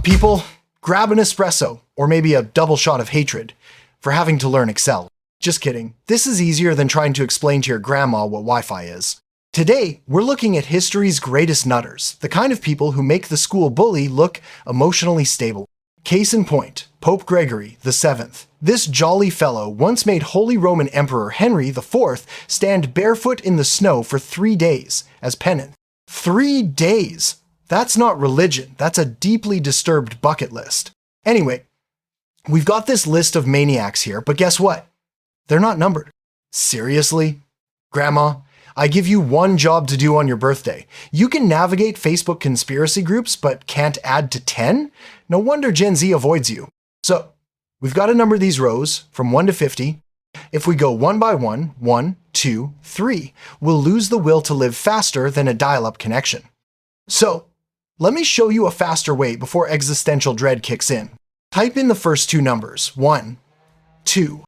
people, grab an espresso, or maybe a double shot of hatred for having to learn Excel. Just kidding. This is easier than trying to explain to your grandma what Wi-Fi is. Today, we're looking at history's greatest nutters, the kind of people who make the school bully look emotionally stable. Case in point, Pope Gregory VII. This jolly fellow once made Holy Roman Emperor Henry IV stand barefoot in the snow for 3 days as penance. 3 days! That's not religion, that's a deeply disturbed bucket list. Anyway, we've got this list of maniacs here, but guess what? They're not numbered. Seriously? Grandma, I give you one job to do on your birthday. You can navigate Facebook conspiracy groups, but can't add to 10? No wonder Gen Z avoids you. So, we've got to number these rows from 1 to 50. If we go one by one, 1, 2, 3, we'll lose the will to live faster than a dial-up connection. So, let me show you a faster way before existential dread kicks in. Type in the first two numbers, 1, 2.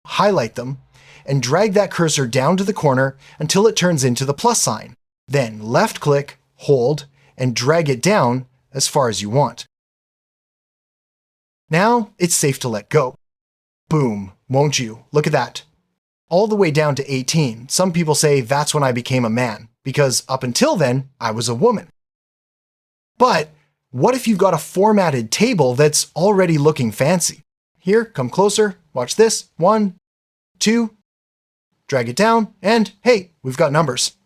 Highlight them, and drag that cursor down to the corner until it turns into the plus sign. Then left-click, hold, and drag it down as far as you want. Now it's safe to let go. Boom, won't you? Look at that. All the way down to 18. Some people say that's when I became a man, because up until then, I was a woman. But what if you've got a formatted table that's already looking fancy? Here, come closer, watch this. 1, 2, drag it down, and hey, we've got numbers.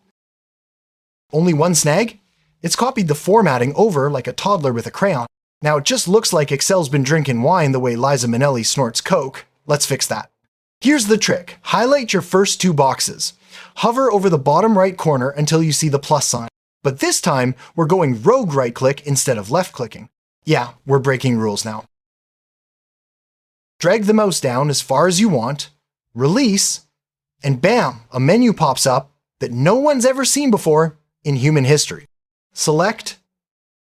Only one snag? It's copied the formatting over like a toddler with a crayon. Now it just looks like Excel's been drinking wine the way Liza Minnelli snorts Coke. Let's fix that. Here's the trick. Highlight your first two boxes. Hover over the bottom right corner until you see the plus sign. But this time, we're going rogue right-click instead of left-clicking. Yeah, we're breaking rules now. Drag the mouse down as far as you want, release, and bam, a menu pops up that no one's ever seen before in human history. Select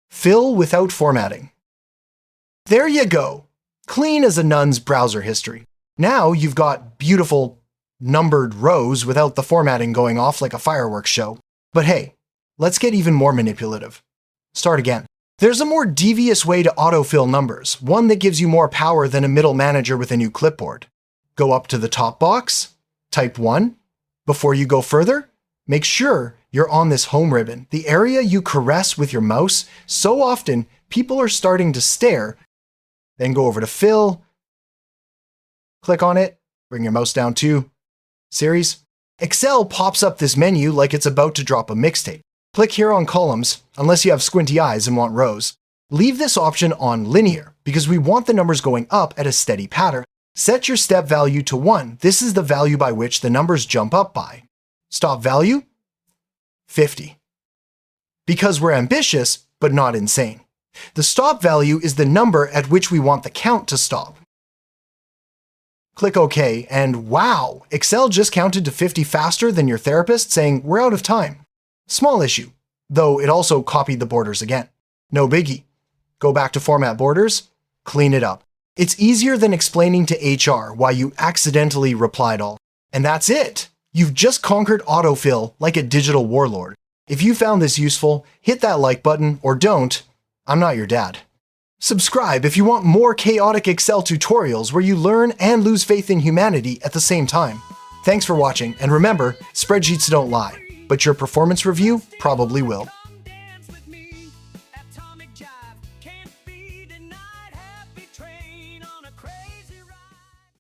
Fill without formatting. There you go. Clean as a nun's browser history. Now you've got beautiful numbered rows without the formatting going off like a fireworks show. But hey, let's get even more manipulative. Start again. There's a more devious way to autofill numbers, one that gives you more power than a middle manager with a new clipboard. Go up to the top box, type 1. Before you go further, make sure you're on this home ribbon, the area you caress with your mouse. So often, people are starting to stare. Then go over to Fill, click on it, bring your mouse down to Series. Excel pops up this menu like it's about to drop a mixtape. Click here on columns, unless you have squinty eyes and want rows. Leave this option on linear, because we want the numbers going up at a steady pattern. Set your step value to 1. This is the value by which the numbers jump up by. Stop value? 50. Because we're ambitious, but not insane. The stop value is the number at which we want the count to stop. Click OK, and wow, Excel just counted to 50 faster than your therapist saying we're out of time. Small issue, though it also copied the borders again. No biggie. Go back to Format Borders, clean it up. It's easier than explaining to HR why you accidentally replied all. And that's it! You've just conquered autofill like a digital warlord. If you found this useful, hit that like button, or don't. I'm not your dad. Subscribe if you want more chaotic Excel tutorials where you learn and lose faith in humanity at the same time. Thanks for watching, and remember, spreadsheets don't lie, but your performance review probably will.